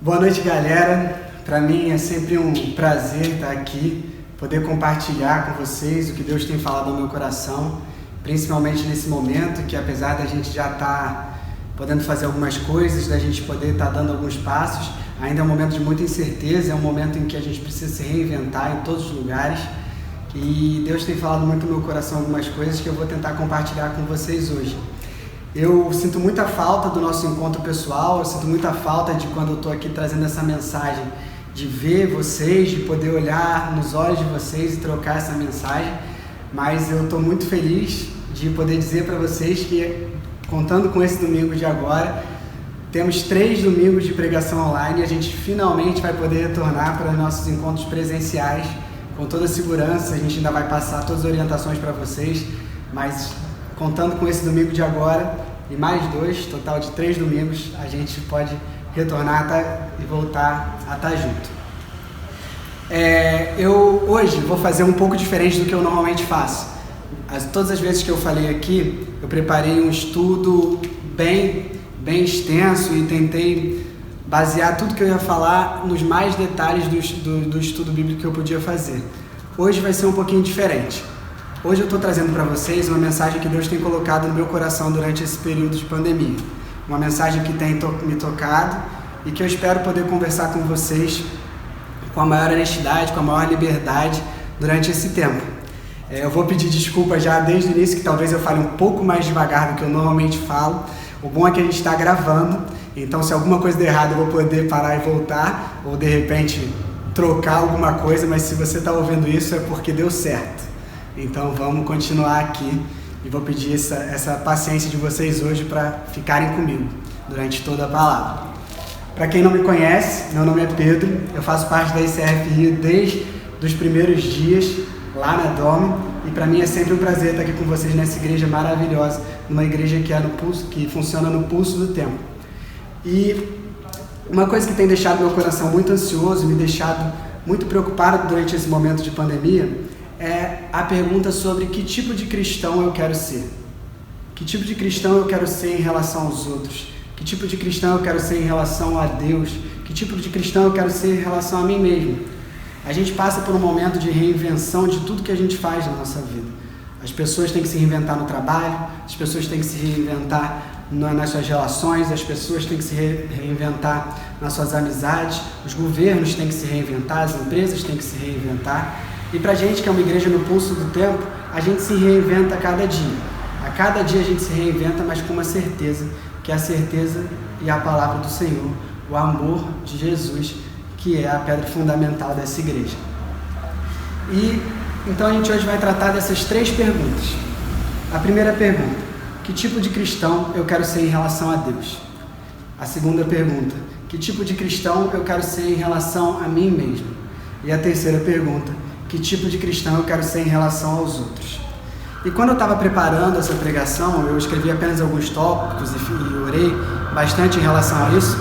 Boa noite, galera. Para mim é sempre um prazer estar aqui, poder compartilhar com vocês o que Deus tem falado no meu coração, principalmente nesse momento que, apesar da gente já estar podendo fazer algumas coisas, da gente poder estar dando alguns passos, ainda é um momento de muita incerteza, é um momento em que a gente precisa se reinventar em todos os lugares. E Deus tem falado muito no meu coração algumas coisas que eu vou tentar compartilhar com vocês hoje. Eu sinto muita falta do nosso encontro pessoal, eu sinto muita falta de quando eu estou aqui trazendo essa mensagem, de ver vocês, de poder olhar nos olhos de vocês e trocar essa mensagem, mas eu estou muito feliz de poder dizer para vocês que, contando com esse domingo de agora, temos 3 domingos de pregação online e a gente finalmente vai poder retornar para nossos encontros presenciais com toda a segurança. A gente ainda vai passar todas as orientações para vocês, mas contando com esse domingo de agora e mais 2, total de 3 domingos, a gente pode retornar e voltar a estar junto. Eu hoje vou fazer um pouco diferente do que eu normalmente faço. Todas as vezes que eu falei aqui, eu preparei um estudo bem extenso e tentei basear tudo que eu ia falar nos mais detalhes do estudo bíblico que eu podia fazer. Hoje vai ser um pouquinho diferente. Hoje eu estou trazendo para vocês uma mensagem que Deus tem colocado no meu coração durante esse período de pandemia. Uma mensagem que tem me tocado e que eu espero poder conversar com vocês com a maior honestidade, com a maior liberdade durante esse tempo. Eu vou pedir desculpa já desde o início, que talvez eu fale um pouco mais devagar do que eu normalmente falo. O bom é que a gente está gravando, então se alguma coisa der errado eu vou poder parar e voltar, ou de repente trocar alguma coisa, mas se você está ouvindo isso é porque deu certo. Então vamos continuar aqui e vou pedir essa paciência de vocês hoje para ficarem comigo durante toda a palavra. Para quem não me conhece, meu nome é Pedro, eu faço parte da ICF Rio desde os primeiros dias lá na Dome, e para mim é sempre um prazer estar aqui com vocês nessa igreja maravilhosa, numa igreja que funciona no pulso do tempo. E uma coisa que tem deixado meu coração muito ansioso, me deixado muito preocupado durante esse momento de pandemia, é a pergunta sobre que tipo de cristão eu quero ser. Que tipo de cristão eu quero ser em relação aos outros? Que tipo de cristão eu quero ser em relação a Deus? Que tipo de cristão eu quero ser em relação a mim mesmo? A gente passa por um momento de reinvenção de tudo que a gente faz na nossa vida. As pessoas têm que se reinventar no trabalho, as pessoas têm que se reinventar nas suas relações, as pessoas têm que se reinventar nas suas amizades, os governos têm que se reinventar, as empresas têm que se reinventar. E pra gente que é uma igreja no pulso do tempo, a gente se reinventa a cada dia. A cada dia a gente se reinventa, mas com uma certeza, que é a certeza e a palavra do Senhor, o amor de Jesus, que é a pedra fundamental dessa igreja. E então a gente hoje vai tratar dessas 3 perguntas. A primeira pergunta: que tipo de cristão eu quero ser em relação a Deus? A segunda pergunta: que tipo de cristão eu quero ser em relação a mim mesmo? E a terceira pergunta: que tipo de cristão eu quero ser em relação aos outros? E quando eu estava preparando essa pregação, eu escrevi apenas alguns tópicos e orei bastante em relação a isso.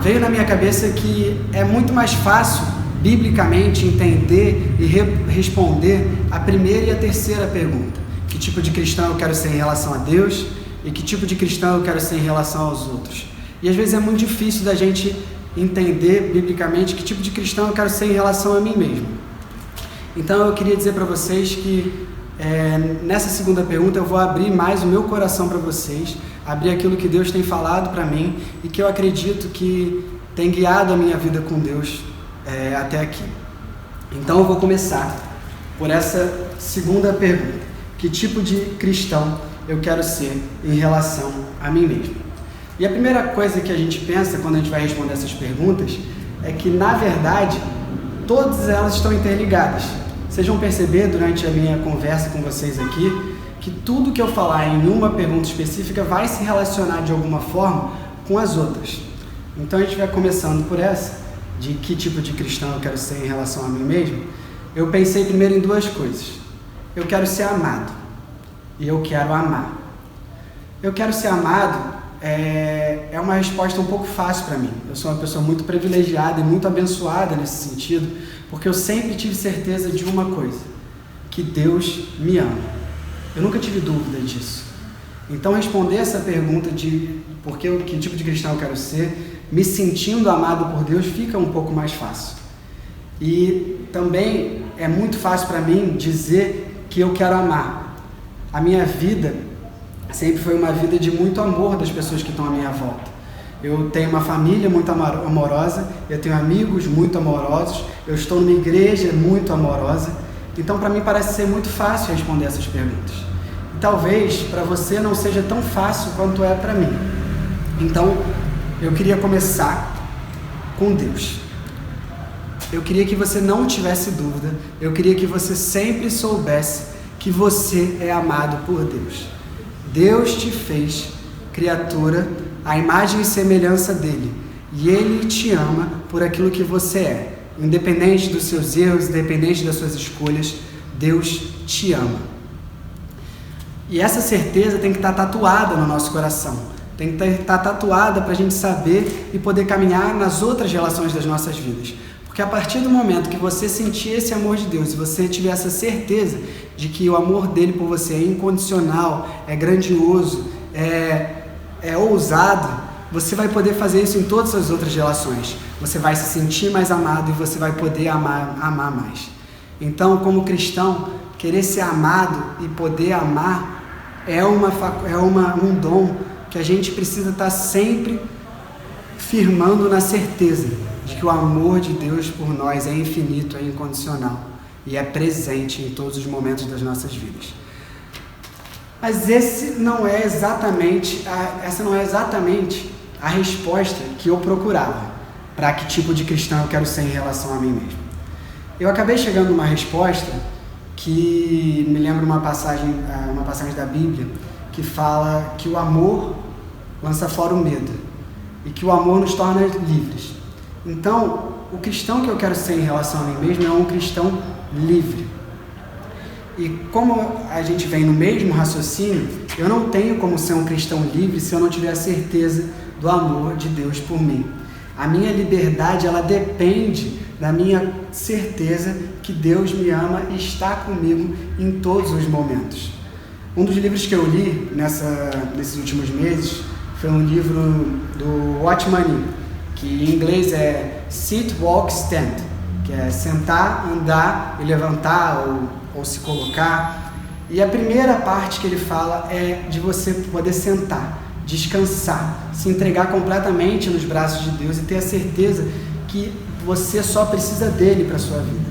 Veio na minha cabeça que é muito mais fácil, biblicamente, entender e responder a primeira e a terceira pergunta. Que tipo de cristão eu quero ser em relação a Deus? E que tipo de cristão eu quero ser em relação aos outros? E às vezes é muito difícil da gente entender biblicamente que tipo de cristão eu quero ser em relação a mim mesmo. Então eu queria dizer para vocês que nessa segunda pergunta eu vou abrir mais o meu coração para vocês, abrir aquilo que Deus tem falado para mim e que eu acredito que tem guiado a minha vida com Deus até aqui. Então eu vou começar por essa segunda pergunta: que tipo de cristão eu quero ser em relação a mim mesmo? E a primeira coisa que a gente pensa quando a gente vai responder essas perguntas é que, na verdade, todas elas estão interligadas. Vocês vão perceber durante a minha conversa com vocês aqui que tudo que eu falar em uma pergunta específica vai se relacionar de alguma forma com as outras. Então a gente vai começando por essa, de que tipo de cristão eu quero ser em relação a mim mesmo. Eu pensei primeiro em 2 coisas. Eu quero ser amado e eu quero amar. Eu quero ser amado é uma resposta um pouco fácil para mim. Eu sou uma pessoa muito privilegiada e muito abençoada nesse sentido, porque eu sempre tive certeza de uma coisa: que Deus me ama. Eu nunca tive dúvida disso. Então responder essa pergunta de que tipo de cristão eu quero ser me sentindo amado por Deus, fica um pouco mais fácil. E também é muito fácil para mim dizer que eu quero amar. A minha vida sempre foi uma vida de muito amor das pessoas que estão à minha volta. Eu tenho uma família muito amorosa, eu tenho amigos muito amorosos, eu estou numa igreja muito amorosa. Então, para mim, parece ser muito fácil responder essas perguntas. E talvez para você não seja tão fácil quanto é para mim. Então, eu queria começar com Deus. Eu queria que você não tivesse dúvida, eu queria que você sempre soubesse que você é amado por Deus. Deus te fez criatura à imagem e semelhança dele, e ele te ama por aquilo que você é. Independente dos seus erros, independente das suas escolhas, Deus te ama. E essa certeza tem que estar tatuada no nosso coração, tem que estar tatuada para a gente saber e poder caminhar nas outras relações das nossas vidas. Porque a partir do momento que você sentir esse amor de Deus e você tiver essa certeza de que o amor dele por você é incondicional, é grandioso, é ousado, você vai poder fazer isso em todas as outras relações. Você vai se sentir mais amado e você vai poder amar mais. Então, como cristão, querer ser amado e poder amar é um dom que a gente precisa estar sempre firmando na certeza de que o amor de Deus por nós é infinito, é incondicional e é presente em todos os momentos das nossas vidas. Mas essa não é exatamente a resposta que eu procurava para que tipo de cristão eu quero ser em relação a mim mesmo. Eu acabei chegando numa resposta que me lembra uma passagem da Bíblia que fala que o amor lança fora o medo e que o amor nos torna livres. Então, o cristão que eu quero ser em relação a mim mesmo é um cristão livre. E como a gente vem no mesmo raciocínio, eu não tenho como ser um cristão livre se eu não tiver a certeza do amor de Deus por mim. A minha liberdade, ela depende da minha certeza que Deus me ama e está comigo em todos os momentos. Um dos livros que eu li nesses últimos meses foi um livro do Watchman Nee, que em inglês é Sit, Walk, Stand, que é sentar, andar e levantar ou se colocar. E a primeira parte que ele fala é de você poder sentar, descansar, se entregar completamente nos braços de Deus e ter a certeza que você só precisa dele para a sua vida.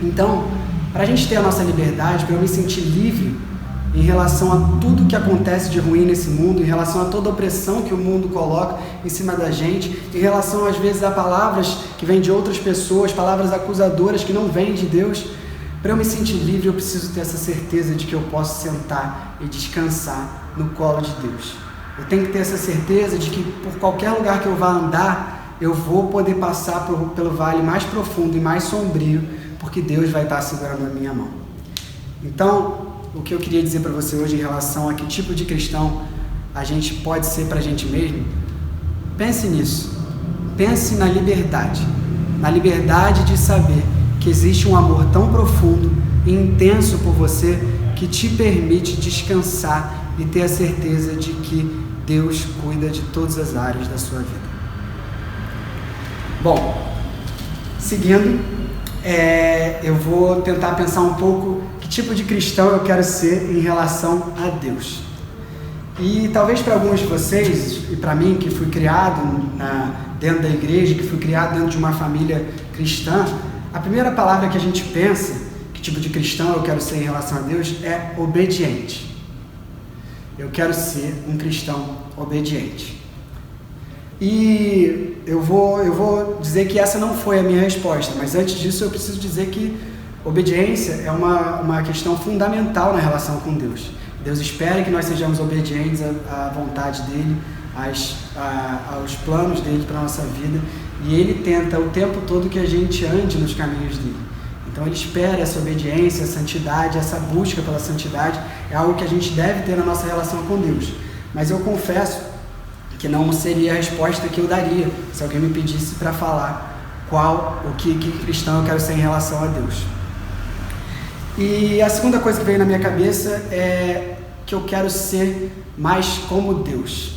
Então, para a gente ter a nossa liberdade, para eu me sentir livre em relação a tudo que acontece de ruim nesse mundo, em relação a toda a opressão que o mundo coloca em cima da gente, em relação às vezes a palavras que vêm de outras pessoas, palavras acusadoras que não vêm de Deus, para eu me sentir livre eu preciso ter essa certeza de que eu posso sentar e descansar no colo de Deus. Eu tenho que ter essa certeza de que por qualquer lugar que eu vá andar, eu vou poder passar pelo vale mais profundo e mais sombrio, porque Deus vai estar segurando a minha mão. Então, o que eu queria dizer para você hoje em relação a que tipo de cristão a gente pode ser para a gente mesmo, pense nisso. Pense na liberdade de saber que existe um amor tão profundo e intenso por você que te permite descansar e ter a certeza de que Deus cuida de todas as áreas da sua vida. Bom, seguindo, eu vou tentar pensar um pouco que tipo de cristão eu quero ser em relação a Deus. E talvez para alguns de vocês, e para mim que fui criado dentro da igreja, que fui criado dentro de uma família cristã, a primeira palavra que a gente pensa, que tipo de cristão eu quero ser em relação a Deus, é obediente. Eu quero ser um cristão obediente. E eu vou dizer que essa não foi a minha resposta, mas antes disso eu preciso dizer que obediência é uma questão fundamental na relação com Deus. Deus espera que nós sejamos obedientes à vontade dEle, aos planos dEle para a nossa vida, e Ele tenta o tempo todo que a gente ande nos caminhos dEle. Então Ele espera essa obediência, essa santidade, essa busca pela santidade, é algo que a gente deve ter na nossa relação com Deus. Mas eu confesso que não seria a resposta que eu daria se alguém me pedisse para falar o que cristão eu quero ser em relação a Deus. E a segunda coisa que veio na minha cabeça é que eu quero ser mais como Deus.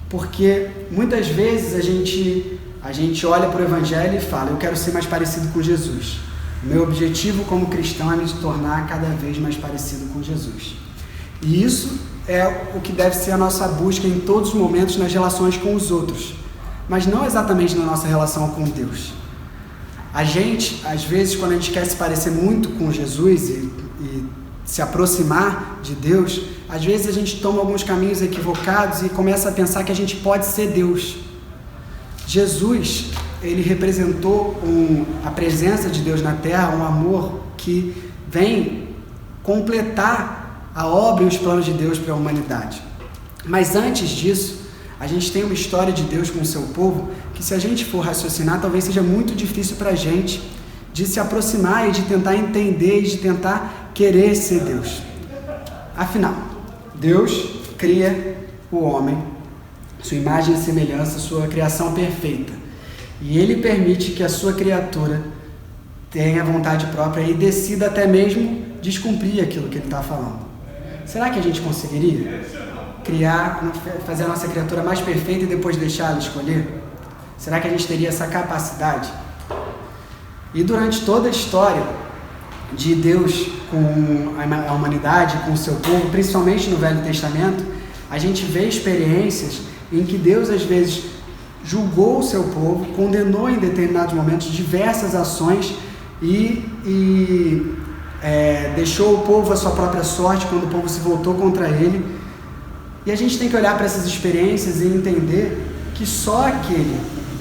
Porque muitas vezes a gente olha para o Evangelho e fala, eu quero ser mais parecido com Jesus. O meu objetivo como cristão é me tornar cada vez mais parecido com Jesus. E isso é o que deve ser a nossa busca em todos os momentos nas relações com os outros, mas não exatamente na nossa relação com Deus. A gente, às vezes, quando a gente quer se parecer muito com Jesus e se aproximar de Deus, às vezes a gente toma alguns caminhos equivocados e começa a pensar que a gente pode ser Deus. Jesus, ele representou a presença de Deus na Terra, um amor que vem completar a obra e os planos de Deus para a humanidade. Mas antes disso, a gente tem uma história de Deus com o seu povo que, se a gente for raciocinar, talvez seja muito difícil para a gente de se aproximar e de tentar entender e de tentar querer ser Deus. Afinal, Deus cria o homem, sua imagem e semelhança, sua criação perfeita. E Ele permite que a sua criatura tenha vontade própria e decida até mesmo descumprir aquilo que Ele está falando. Será que a gente conseguiria fazer a nossa criatura mais perfeita e depois deixá-la escolher? Será que a gente teria essa capacidade? E durante toda a história de Deus com a humanidade, com o seu povo, principalmente no Velho Testamento, a gente vê experiências em que Deus às vezes julgou o seu povo, condenou em determinados momentos diversas ações e deixou o povo à sua própria sorte quando o povo se voltou contra ele. E a gente tem que olhar para essas experiências e entender que só aquele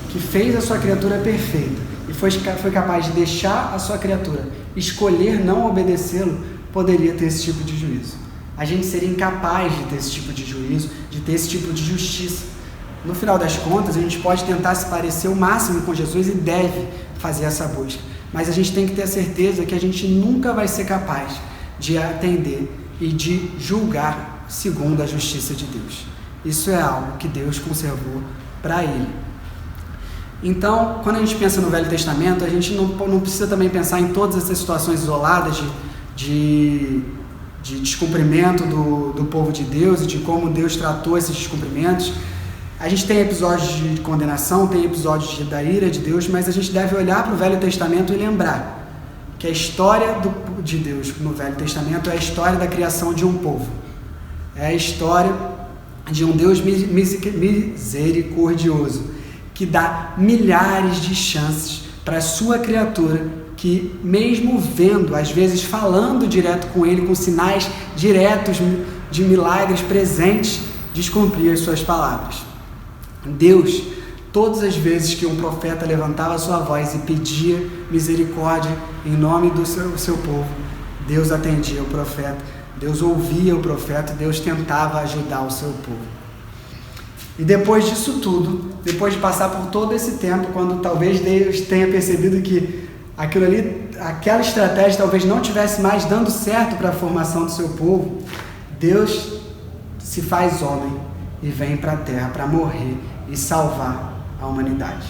que fez a sua criatura perfeita e foi capaz de deixar a sua criatura escolher não obedecê-lo, poderia ter esse tipo de juízo. A gente seria incapaz de ter esse tipo de juízo, de ter esse tipo de justiça. No final das contas, a gente pode tentar se parecer o máximo com Jesus e deve fazer essa busca. Mas a gente tem que ter a certeza que a gente nunca vai ser capaz de atender e de julgar segundo a justiça de Deus. Isso é algo que Deus conservou para Ele. Então, quando a gente pensa no Velho Testamento, a gente não precisa também pensar em todas essas situações isoladas de descumprimento do povo de Deus e de como Deus tratou esses descumprimentos. A gente tem episódios de condenação, tem episódios da ira de Deus, mas a gente deve olhar para o Velho Testamento e lembrar que a história de Deus no Velho Testamento é a história da criação de um povo. É a história de um Deus misericordioso, que dá milhares de chances para a sua criatura, que mesmo vendo, às vezes falando direto com Ele, com sinais diretos de milagres presentes, descumprir as suas palavras. Deus, todas as vezes que um profeta levantava a sua voz e pedia misericórdia em nome do seu povo, Deus atendia o profeta, Deus ouvia o profeta, Deus tentava ajudar o seu povo. E depois disso tudo, depois de passar por todo esse tempo, quando talvez Deus tenha percebido que aquela estratégia talvez não tivesse mais dando certo para a formação do seu povo, Deus se faz homem e vem para a terra para morrer e salvar a humanidade.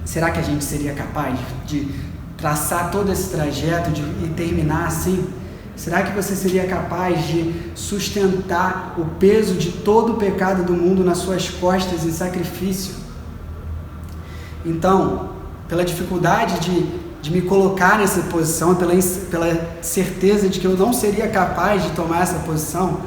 Será que a gente seria capaz de traçar todo esse trajeto e terminar assim? Será que você seria capaz de sustentar o peso de todo o pecado do mundo nas suas costas em sacrifício? Então, pela dificuldade de me colocar nessa posição, pela certeza de que eu não seria capaz de tomar essa posição,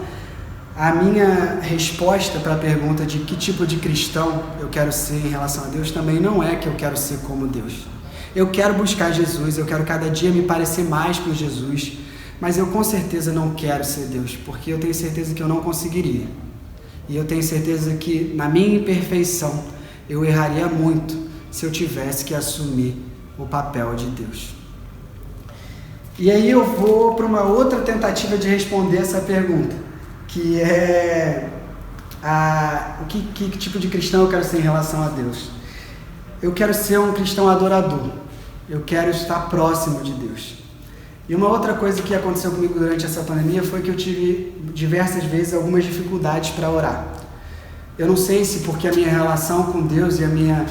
a minha resposta para a pergunta de que tipo de cristão eu quero ser em relação a Deus também não é que eu quero ser como Deus. Eu quero buscar Jesus, eu quero cada dia me parecer mais com Jesus, mas eu com certeza não quero ser Deus, porque eu tenho certeza que eu não conseguiria. E eu tenho certeza que na minha imperfeição eu erraria muito se eu tivesse que assumir o papel de Deus. E aí eu vou para uma outra tentativa de responder essa pergunta, que é que tipo de cristão eu quero ser em relação a Deus. Eu quero ser um cristão adorador, eu quero estar próximo de Deus. E uma outra coisa que aconteceu comigo durante essa pandemia foi que eu tive diversas vezes algumas dificuldades para orar. Eu não sei se porque a minha relação com Deus e a minha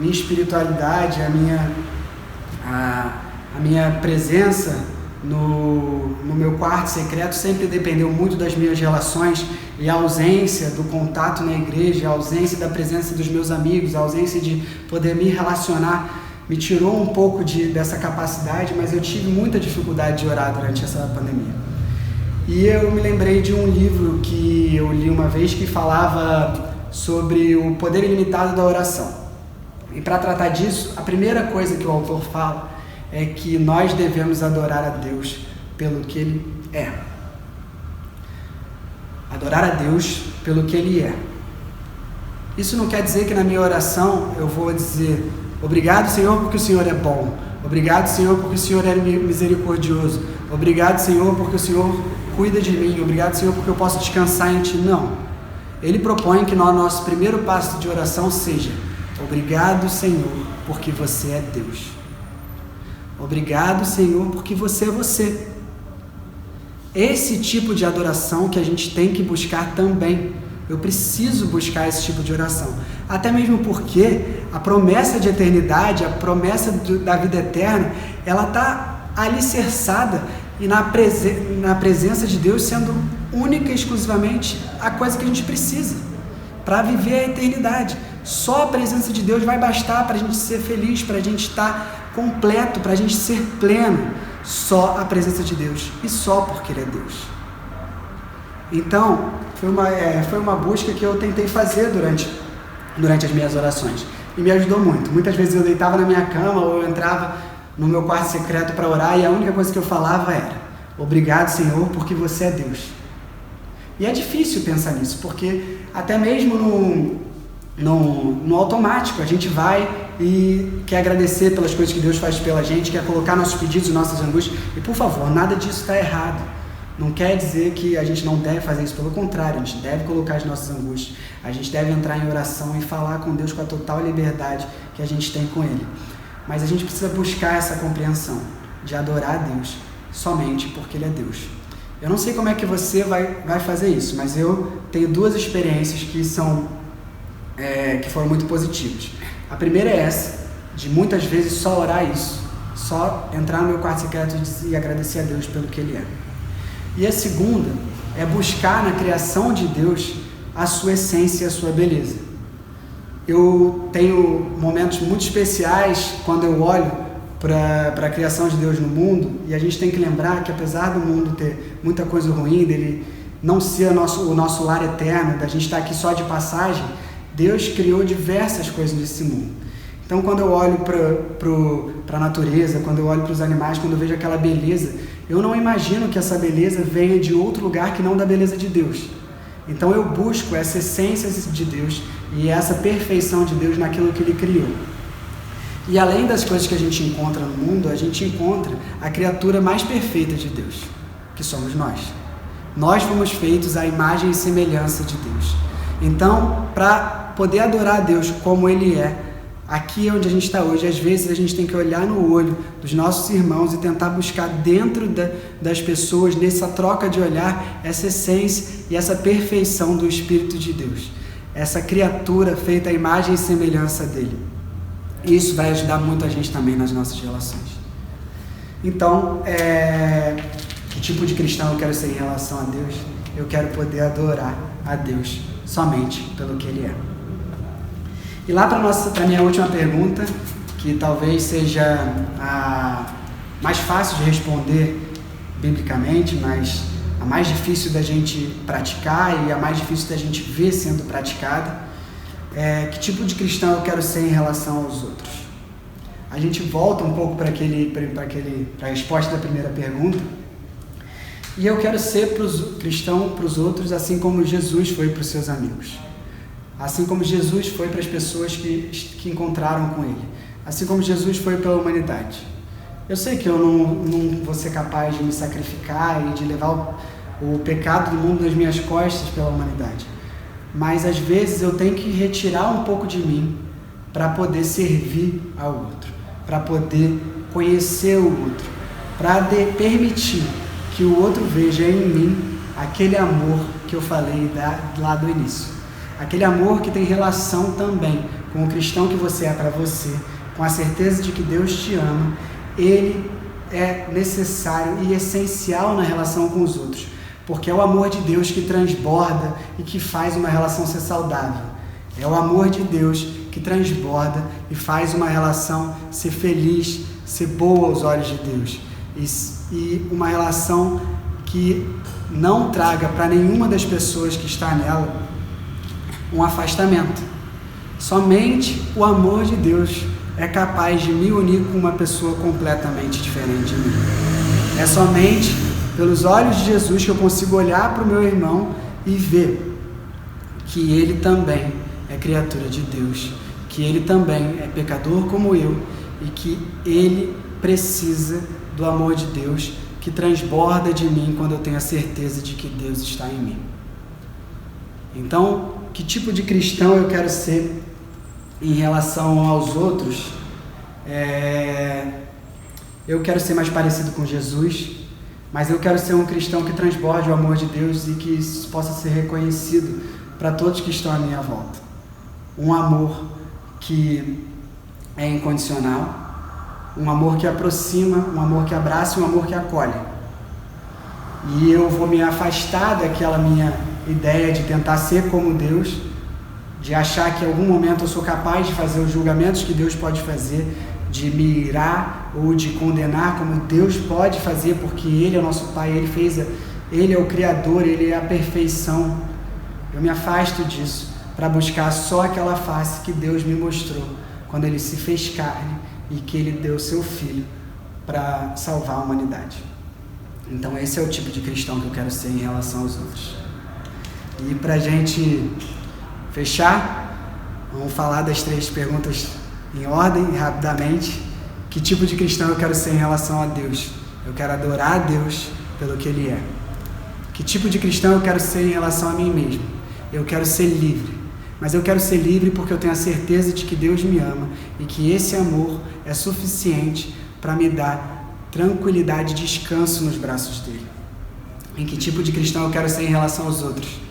espiritualidade, a minha presença no meu quarto secreto sempre dependeu muito das minhas relações e a ausência do contato na igreja, a ausência da presença dos meus amigos, a ausência de poder me relacionar, me tirou um pouco dessa capacidade, mas eu tive muita dificuldade de orar durante essa pandemia. E eu me lembrei de um livro que eu li uma vez que falava sobre o poder ilimitado da oração. E para tratar disso, a primeira coisa que o autor fala é que nós devemos adorar a Deus pelo que Ele é. Adorar a Deus pelo que Ele é. Isso não quer dizer que na minha oração eu vou dizer: obrigado, Senhor, porque o Senhor é bom. Obrigado, Senhor, porque o Senhor é misericordioso. Obrigado, Senhor, porque o Senhor cuida de mim. Obrigado, Senhor, porque eu posso descansar em Ti. Não. Ele propõe que nosso primeiro passo de oração seja: obrigado, Senhor, porque Você é Deus. Obrigado, Senhor, porque Você é Você. Esse tipo de adoração que a gente tem que buscar também. Eu preciso buscar esse tipo de oração. Até mesmo porque a promessa de eternidade, a promessa da vida eterna, ela está alicerçada e na presença de Deus sendo única e exclusivamente a coisa que a gente precisa para viver a eternidade. Só a presença de Deus vai bastar para a gente ser feliz, para a gente estar completo, para a gente ser pleno. Só a presença de Deus e só porque Ele é Deus. Então, foi uma busca que eu tentei fazer durante as minhas orações e me ajudou muito. Muitas vezes eu deitava na minha cama ou eu entrava no meu quarto secreto para orar e a única coisa que eu falava era: obrigado, Senhor, porque Você é Deus. E é difícil pensar nisso, porque até mesmo no automático a gente vai e quer agradecer pelas coisas que Deus faz pela gente, quer colocar nossos pedidos e nossas angústias. E por favor, nada disso está errado. Não quer dizer que a gente não deve fazer isso, pelo contrário, a gente deve colocar as nossas angústias, a gente deve entrar em oração e falar com Deus com a total liberdade que a gente tem com Ele. Mas a gente precisa buscar essa compreensão de adorar a Deus somente porque Ele é Deus. Eu não sei como é que você vai fazer isso, mas eu tenho duas experiências que foram muito positivas. A primeira é essa, de muitas vezes só orar isso, só entrar no meu quarto secreto e agradecer a Deus pelo que Ele é. E a segunda é buscar na criação de Deus a sua essência e a sua beleza. Eu tenho momentos muito especiais quando eu olho para a criação de Deus no mundo, e a gente tem que lembrar que apesar do mundo ter muita coisa ruim, dele não ser o nosso lar eterno, da gente estar aqui só de passagem, Deus criou diversas coisas nesse mundo. Então, quando eu olho para a natureza, quando eu olho para os animais, quando eu vejo aquela beleza, eu não imagino que essa beleza venha de outro lugar que não da beleza de Deus. Então, eu busco essa essência de Deus e essa perfeição de Deus naquilo que Ele criou. E além das coisas que a gente encontra no mundo, a gente encontra a criatura mais perfeita de Deus, que somos nós. Nós fomos feitos à imagem e semelhança de Deus. Então, para poder adorar a Deus como Ele é, aqui onde a gente está hoje, às vezes a gente tem que olhar no olho dos nossos irmãos e tentar buscar dentro das pessoas, nessa troca de olhar, essa essência e essa perfeição do Espírito de Deus. Essa criatura feita à imagem e semelhança dEle. E isso vai ajudar muito a gente também nas nossas relações. Então, que tipo de cristão eu quero ser em relação a Deus? Eu quero poder adorar a Deus somente pelo que Ele é. E lá para a minha última pergunta, que talvez seja a mais fácil de responder biblicamente, mas a mais difícil da gente praticar e a mais difícil da gente ver sendo praticada, que tipo de cristão eu quero ser em relação aos outros? A gente volta um pouco para a resposta da primeira pergunta, e eu quero ser cristão para os outros assim como Jesus foi para os seus amigos. Assim como Jesus foi para as pessoas que encontraram com Ele. Assim como Jesus foi pela humanidade. Eu sei que eu não vou ser capaz de me sacrificar e de levar o pecado do mundo nas minhas costas pela humanidade. Mas às vezes eu tenho que retirar um pouco de mim para poder servir ao outro. Para poder conhecer o outro. Para permitir que o outro veja em mim aquele amor que eu falei lá do início. Aquele amor que tem relação também com o cristão que você é para você, com a certeza de que Deus te ama. Ele é necessário e essencial na relação com os outros, porque é o amor de Deus que transborda e que faz uma relação ser saudável. É o amor de Deus que transborda e faz uma relação ser feliz, ser boa aos olhos de Deus. E uma relação que não traga para nenhuma das pessoas que está nela um afastamento. Somente o amor de Deus é capaz de me unir com uma pessoa completamente diferente de mim. É somente pelos olhos de Jesus que eu consigo olhar para o meu irmão e ver que ele também é criatura de Deus, que ele também é pecador como eu e que ele precisa do amor de Deus que transborda de mim quando eu tenho a certeza de que Deus está em mim. Então, que tipo de cristão eu quero ser em relação aos outros? Eu quero ser mais parecido com Jesus, mas eu quero ser um cristão que transborde o amor de Deus e que isso possa ser reconhecido para todos que estão à minha volta. Um amor que é incondicional, um amor que aproxima, um amor que abraça e um amor que acolhe. E eu vou me afastar daquela minha ideia de tentar ser como Deus, de achar que em algum momento eu sou capaz de fazer os julgamentos que Deus pode fazer, de me irar ou de condenar como Deus pode fazer, porque Ele é o nosso Pai, Ele é o Criador, Ele é a perfeição. Eu me afasto disso para buscar só aquela face que Deus me mostrou quando Ele se fez carne e que Ele deu seu Filho para salvar a humanidade. Então esse é o tipo de cristão que eu quero ser em relação aos outros. E para a gente fechar, vamos falar das 3 perguntas em ordem, rapidamente. Que tipo de cristão eu quero ser em relação a Deus? Eu quero adorar a Deus pelo que Ele é. Que tipo de cristão eu quero ser em relação a mim mesmo? Eu quero ser livre. Mas eu quero ser livre porque eu tenho a certeza de que Deus me ama e que esse amor é suficiente para me dar tranquilidade e descanso nos braços dele. Em que tipo de cristão eu quero ser em relação aos outros?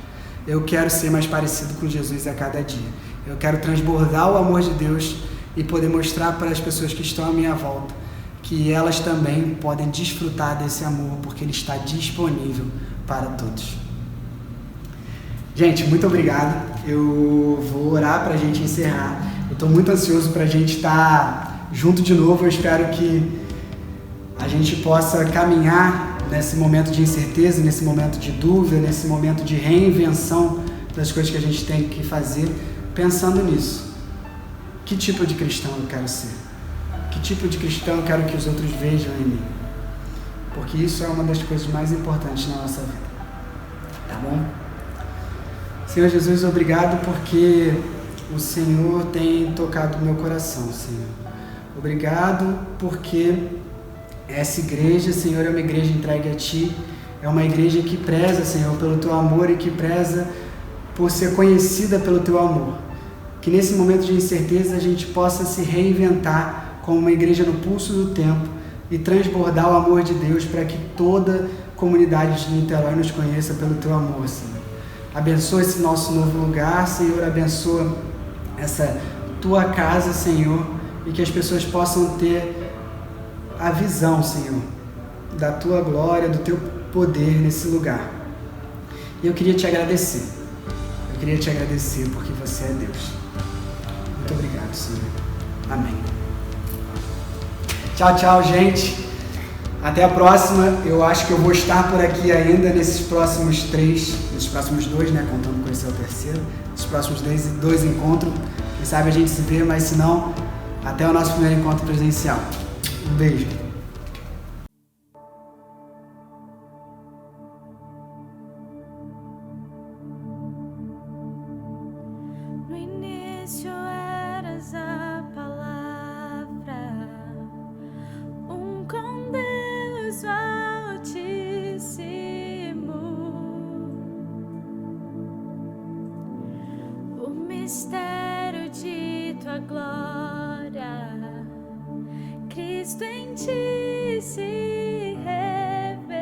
Eu quero ser mais parecido com Jesus a cada dia. Eu quero transbordar o amor de Deus e poder mostrar para as pessoas que estão à minha volta que elas também podem desfrutar desse amor, porque ele está disponível para todos. Gente, muito obrigado. Eu vou orar para a gente encerrar. Eu estou muito ansioso para a gente estar junto de novo. Eu espero que a gente possa caminhar nesse momento de incerteza, nesse momento de dúvida, nesse momento de reinvenção das coisas que a gente tem que fazer, pensando nisso. Que tipo de cristão eu quero ser? Que tipo de cristão eu quero que os outros vejam em mim? Porque isso é uma das coisas mais importantes na nossa vida. Tá bom? Senhor Jesus, obrigado porque o Senhor tem tocado o meu coração, Senhor. Obrigado porque essa igreja, Senhor, é uma igreja entregue a Ti, é uma igreja que preza, Senhor, pelo Teu amor e que preza por ser conhecida pelo Teu amor. Que nesse momento de incerteza a gente possa se reinventar como uma igreja no pulso do tempo e transbordar o amor de Deus para que toda a comunidade de Niterói nos conheça pelo Teu amor, Senhor. Abençoa esse nosso novo lugar, Senhor, abençoa essa Tua casa, Senhor, e que as pessoas possam ter a visão, Senhor, da Tua glória, do Teu poder nesse lugar. E eu queria Te agradecer. Eu queria Te agradecer porque Você é Deus. Muito obrigado, Senhor. Amém. Tchau, tchau, gente. Até a próxima. Eu acho que eu vou estar por aqui ainda nesses próximos 2, né? Contando com esse é o terceiro. Nesses próximos 2 encontros. Quem sabe a gente se vê, mas se não, até o nosso primeiro encontro presencial. Um beijo. No início eras a palavra, com Deus Altíssimo. O mistério de Tua glória, Cristo em Ti se revelou.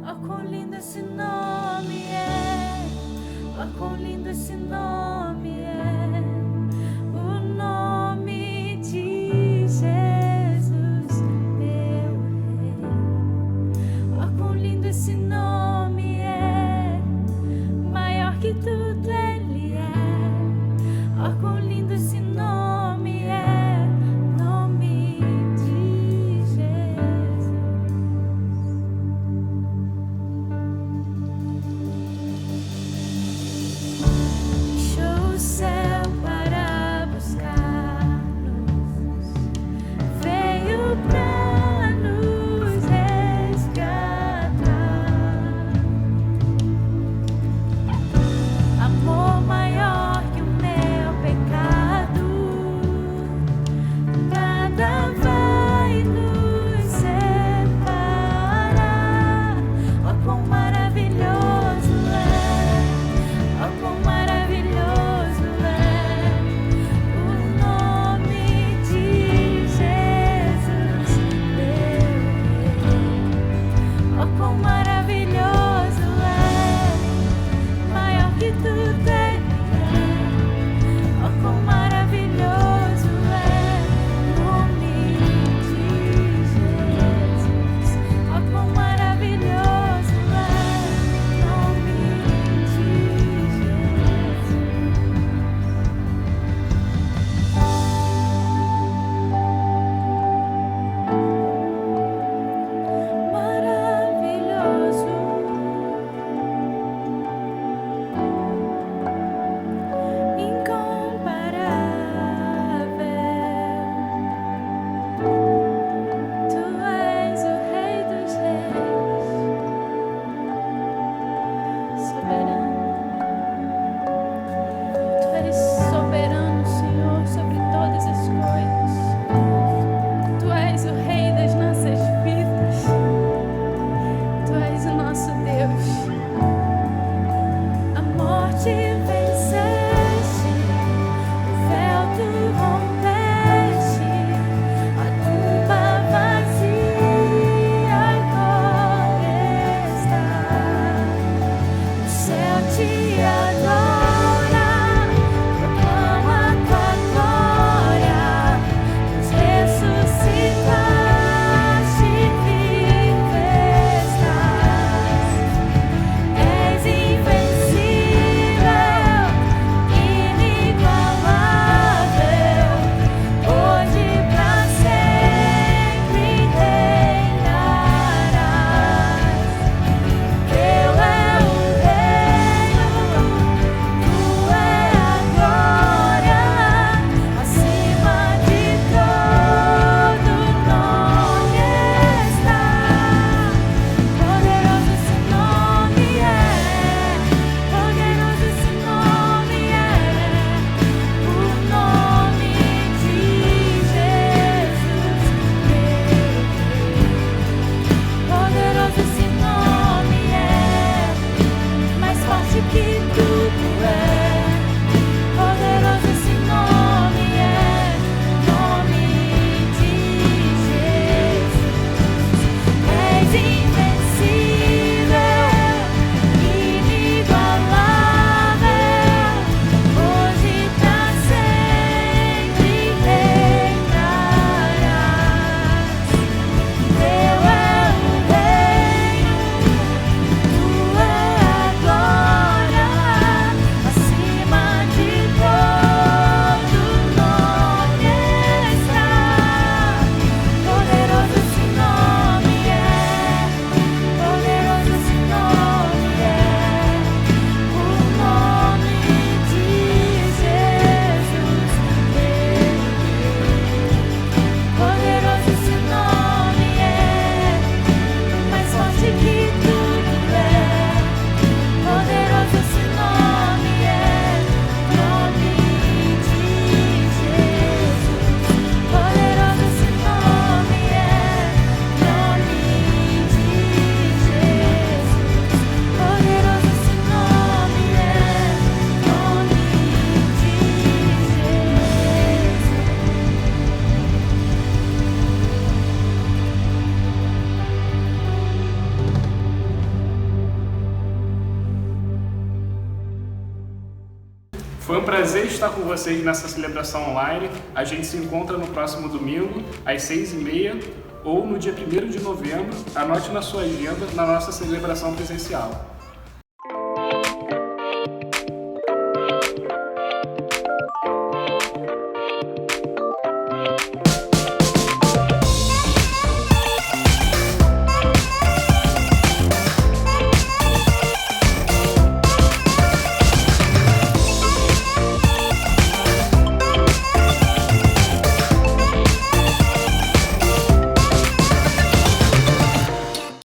Oh, quão lindo esse nome é! Oh, quão lindo esse nome é! O nome de Jesus, meu Rei. Oh, quão lindo esse prazer estar com vocês nessa celebração online. A gente se encontra no próximo domingo, às 6h30, ou no dia 1º de novembro. Anote na sua agenda, na nossa celebração presencial.